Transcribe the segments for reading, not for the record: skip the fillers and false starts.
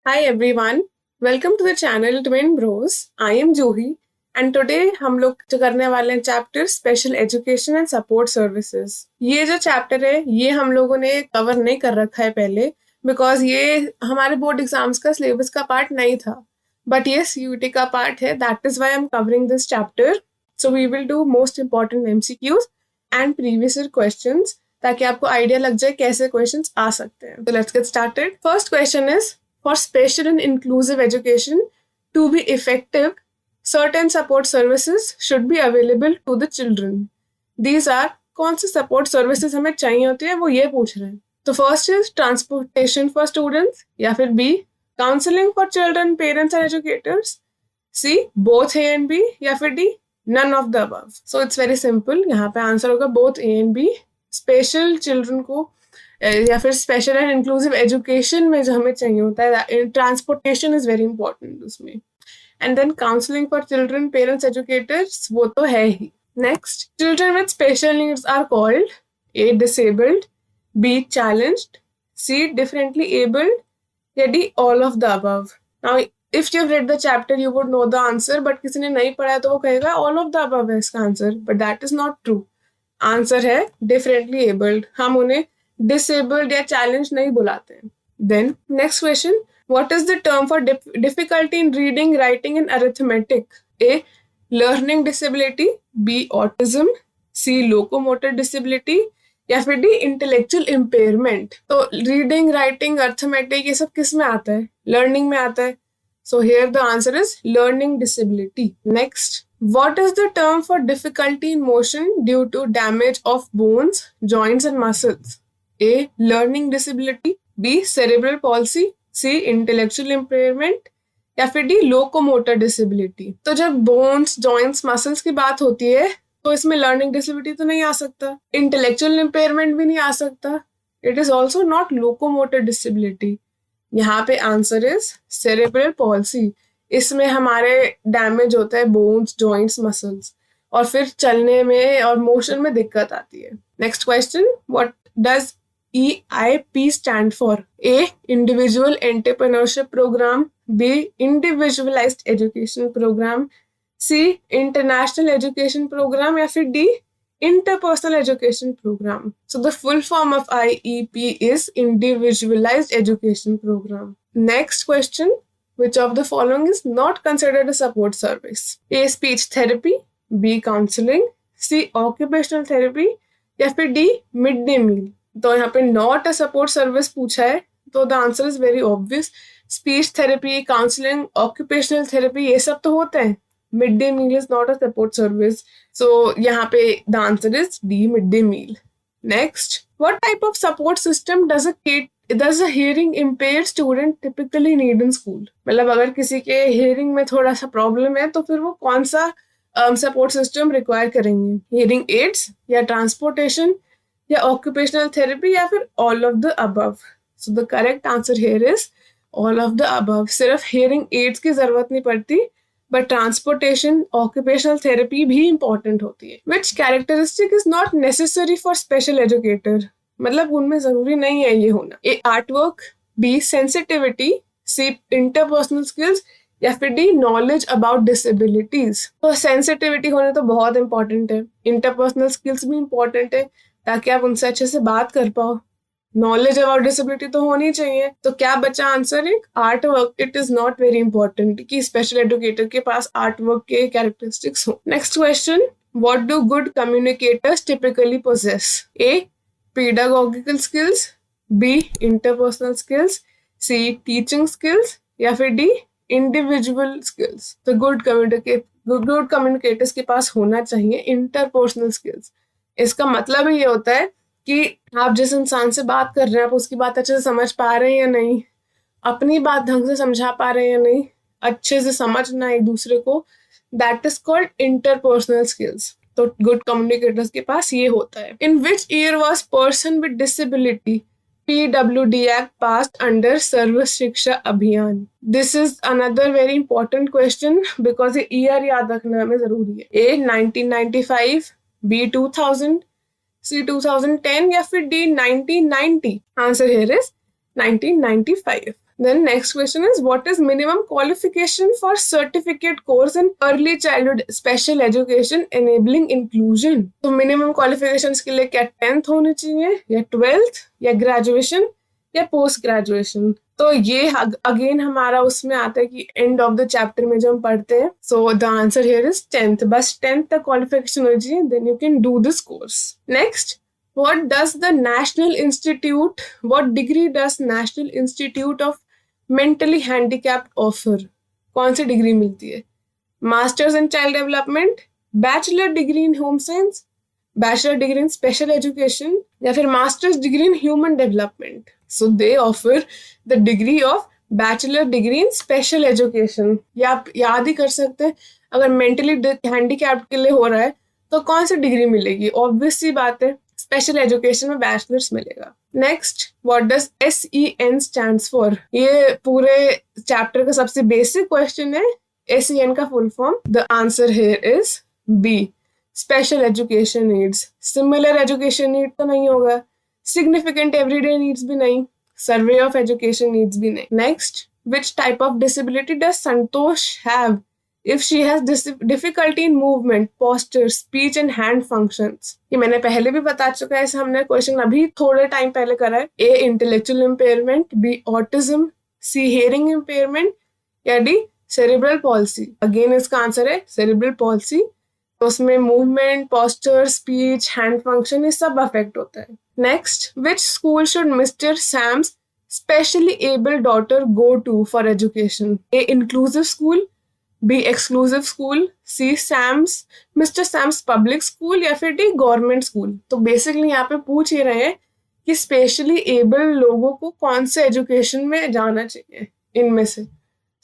Hi everyone, welcome to the channel Twin Bros. I am Juhi and today हम लोग जो करने वाले हैं chapter special education and support services. ये जो चैप्टर है ये हम लोगों ने कवर नहीं कर रखा है पहले बिकॉज ये हमारे बोर्ड एग्जाम्स का सिलेबस का पार्ट नहीं था, बट ये सीयूटी का पार्ट है। That is why I am covering this chapter. So we will do most important MCQs and previous year questions ताकि आपको आइडिया लग जाए कैसे क्वेश्चंस आ सकते हैं। तो let's get started. First question is for special and inclusive education to be effective, certain support services should be available to the children. These are कौन से support services हमें चाहिए होते हैं वो ये पूछ रहे हैं। तो first is transportation for students, या फिर B counseling for children, parents and educators, C both A and B, या फिर D none of the above. So it's very simple, यहाँ पे आंसर होगा both A and B। Special children को या फिर स्पेशल एंड इंक्लूसिव एजुकेशन में जो हमें चाहिए होता है ट्रांसपोर्टेशन इज वेरी इंपॉर्टेंट उसमें, and then counselling for children, parents, educators वो तो है ही। Next, children with special needs are called A disabled, B challenged, C differently abled, या D all of the above. Now if you read the chapter you would know the answer, but किसी ने नहीं पढ़ा तो वो कहेगा all of the above है इसका answer, but that is not true. Answer है डिफरेंटली एबल्ड। हम उन्हें डिसेबल्ड या चैलेंज नहीं बुलाते हैं। Then next question, what is the term for difficulty in reading, writing and arithmetic? A learning disability, B autism, C locomotor disability, या फिर D intellectual impairment. तो रीडिंग, राइटिंग, अरिथमेटिक ये सब किस में आता है? लर्निंग में आता है। So here the answer is learning disability. Next, what is the term for difficulty in motion due to damage of bones, joints and muscles? A learning disability, B cerebral palsy, C intellectual impairment, या फिर D locomotor disability। तो जब bones, joints, muscles की बात होती है तो इसमें learning disability तो नहीं आ सकता, intellectual impairment भी नहीं आ सकता, it is also not locomotor disability। यहाँ पे आंसर इज cerebral palsy। इसमें हमारे डैमेज होता है बोन्स, जॉइंट्स, मसल्स, और फिर चलने में और मोशन में दिक्कत आती है। Next question, what does EIP stand for? A individual entrepreneurship programme, B individualised education programme, C international education programme, या फिर D interpersonal education program. So the full form of IEP is individualized education program. Next question, which of the following is not considered a support service? A speech therapy, B counseling, C occupational therapy, या फिर D midday meal। तो यहाँ पे not a support service पूछा है तो the answer is very obvious। speech therapy, counseling, occupational therapy ये सब तो होते हैं। midday meal is not a support service, so यहाँ पे the answer is D midday meal। Next, what type of support system does a hearing impaired student typically need in school? मतलब अगर किसी के hearing में थोड़ा सा problem है तो फिर वो कौन सा support system require करेंगे? hearing aids या transportation या occupational therapy या फिर all of the above? So the correct answer here is all of the above। सिर्फ hearing aids की जरूरत नहीं पड़ती, बट ट्रांसपोर्टेशन, ऑक्यूपेशनल थेरेपी भी इंपॉर्टेंट होती है। Which characteristic is not necessary for special educator? मतलब उनमें जरूरी नहीं है ये होना। A art work, B sensitivity, C interpersonal skills, या फिर डी नॉलेज अबाउट डिसेबिलिटीज। तो सेंसिटिविटी होना तो बहुत इंपॉर्टेंट है, इंटरपर्सनल स्किल्स भी इंपॉर्टेंट है ताकि आप उनसे अच्छे से बात कर पाओ, नॉलेज अबाउट डिसेबिलिटी तो होनी चाहिए। तो क्या बचा आंसर? एक art work. It is not very important कि स्पेशल एजुकेटर के पास आर्ट वर्क के कैरेक्टरिस्टिक्स हो। Next question, what do good communicators typically possess? A pedagogical skills, B interpersonal skills, C teaching skills, या फिर डी इंडिविजुअल स्किल्स। तो good communicators के पास होना चाहिए इंटरपर्सनल स्किल्स। इसका मतलब ये होता है कि आप जिस इंसान से बात कर रहे हैं आप उसकी बात अच्छे से समझ पा रहे हैं या नहीं, अपनी बात ढंग से समझा पा रहे हैं या नहीं, अच्छे से समझना एक दूसरे को, that is called interpersonal skills. तो गुड कम्युनिकेटर्स के पास ये होता है। In which year was person with disability PWD Act passed under Sarva Shiksha Abhiyan? This is another very important question because ये ईयर याद रखना हमें जरूरी है। ए 1995, बी 2000, C 2010, या फिर D 1990? Answer here is 1995। Then next question is, what is minimum qualification for certificate course in early childhood special education enabling inclusion? तो minimum qualifications के लिए क्या 10th होनी चाहिए या 12th या graduation या post graduation? तो ये अगेन हमारा उसमें आता है कि एंड ऑफ द चैप्टर में जब हम पढ़ते हैं, so the answer here is 10th. बस 10th तक क्वालिफिकेशन हो चाहिए, then you can do this course. Next, what degree does National Institute of Mentally Handicapped offer? कौन सी डिग्री मिलती है? Masters in child development, bachelor degree in home science, bachelor degree in special education या फिर masters degree in human development. So they offer the degree of bachelor degree in special education. या आप याद ही कर सकते हैं, अगर मेंटली हैंडीकैप्ड के लिए हो रहा है तो कौन सी डिग्री मिलेगी? ऑब्वियस सी बात है, स्पेशल एजुकेशन में बैचलर्स मिलेगा. Next, what does SEN stands for? ये पूरे चैप्टर का सबसे बेसिक क्वेश्चन है. SEN का full form, the answer here is B, special education needs. Similar education need तो नहीं होगा, सिग्निफिकेंट एवरीडे नीड्स भी नहीं, सर्वे ऑफ एजुकेशन नीड्स भी नहीं. Next, which type of disability does Santosh have if she has difficulty in movement, posture, speech and hand functions? ये मैंने पहले भी बता चुका है, ऐसे हमने क्वेश्चन अभी थोड़े टाइम पहले करा है. A, intellectual impairment, B, autism, C, hearing impairment या D, cerebral palsy. अगेन इसका आंसर है cerebral palsy. तो उसमें movement, posture, speech, hand function ये सब अफेक्ट होता है. Next, which school should Mr. Sam's specially able daughter go to for education? A, inclusive school, B, exclusive school, C, Mr. Sam's public school या फिर D, government school. तो basically यहाँ पे पूछ ही रहे हैं कि स्पेशली एबल लोगों को कौन से एजुकेशन में जाना चाहिए इनमें से.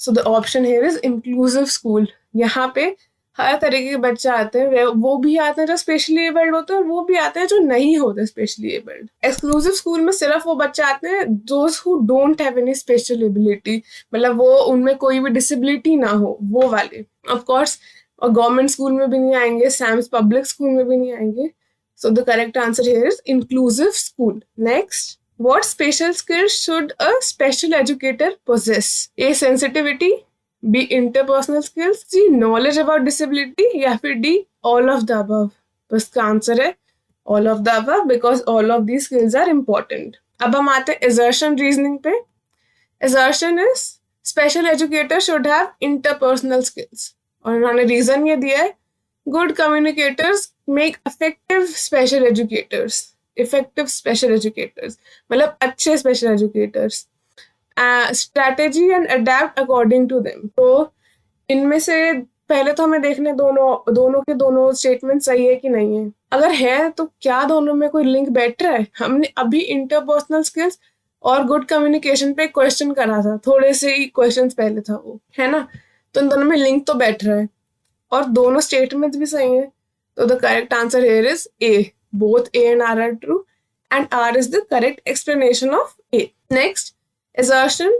So the option here is inclusive school. यहाँ पे हर तरीके के बच्चे आते हैं, वो भी आते हैं जो स्पेशली एबल्ड होते हैं और वो भी आते हैं जो नहीं होते स्पेशली एबल्ड. एक्सक्लूसिव स्कूल में सिर्फ वो बच्चे आते हैं those who don't have any special ability, मतलब वो उनमें कोई भी डिसेबिलिटी ना हो, वो वाले. ऑफ कोर्स और गवर्नमेंट स्कूल में भी नहीं आएंगे, सैम्स पब्लिक स्कूल में भी नहीं आएंगे. So the correct answer here is inclusive school. Next, what special skills should a special educator possess? A, sensitivity, B, interpersonal skills, C, knowledge about disability या फिर D, all of the above. तो इसका answer है all of the above because all of these skills are important. अब हम आते हैं assertion reasoning पे. Assertion is special educator should have interpersonal skills. और उन्होंने रीजन ये दिया है, good communicators make effective special educators. Effective special educators मतलब अच्छे special educators. Strategy and adapt according to them. तो इनमें से पहले तो हमें देखने दोनों के दोनों स्टेटमेंट सही है कि नहीं है. अगर है तो क्या दोनों में कोई लिंक बैठ रहा है? हमने अभी इंटरपर्सनल स्किल्स और गुड कम्युनिकेशन पे क्वेश्चन करा था, थोड़े से ही क्वेश्चन पहले था वो, है ना. तो इन दोनों में लिंक तो बैठ रहा है और दोनों स्टेटमेंट भी सही है. तो the correct answer here is A. Both A and R are true, and R is the correct explanation of A. Next, assertion.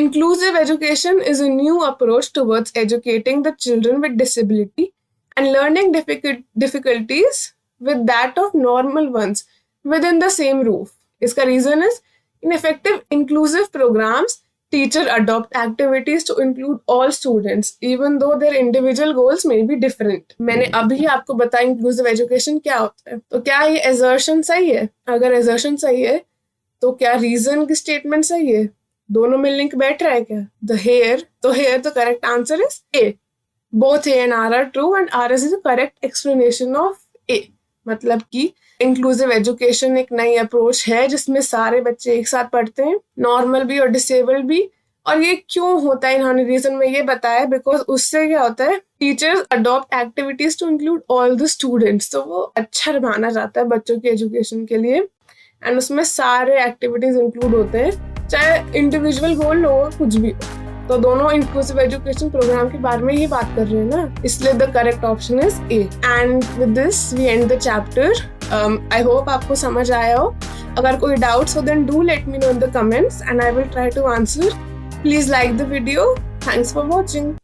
Inclusive education is a new approach towards educating the children with disability and learning difficulties with that of normal ones within the same roof. इसका reason is, in effective inclusive programs, teachers adopt activities to include all students, even though their individual goals may be different. मैंने अभी आपको बताया inclusive education क्या होता है. तो क्या ये assertion सही है? अगर assertion सही है तो क्या reason की statement सही है? दोनों में लिंक बैठ रहा है क्या? तो here the correct answer is A. Both A and R are true and R is the correct explanation of A. मतलब कि इंक्लूसिव एजुकेशन एक नई अप्रोच है जिसमें सारे बच्चे एक साथ पढ़ते हैं, नॉर्मल भी और डिसेबल्ड भी. और ये क्यों होता है इन्होंने रीजन में ये बताया, बिकॉज उससे क्या होता है, teachers adopt activities to include all the students. तो वो अच्छा माना जाता है बच्चों की एजुकेशन के लिए एंड उसमें सारे एक्टिविटीज इंक्लूड होते हैं, चाहे इंडिविजुअल गोल हो कुछ भी. तो दोनों इंक्लूसिव एजुकेशन प्रोग्राम के बारे में ही बात कर रहे हैं ना, इसलिए the correct option is A. And with this we end the chapter. I hope आपको समझ आया हो. अगर कोई डाउट्स हो then do let me know in the comments and I will try to answer. Please like the video. Thanks for watching.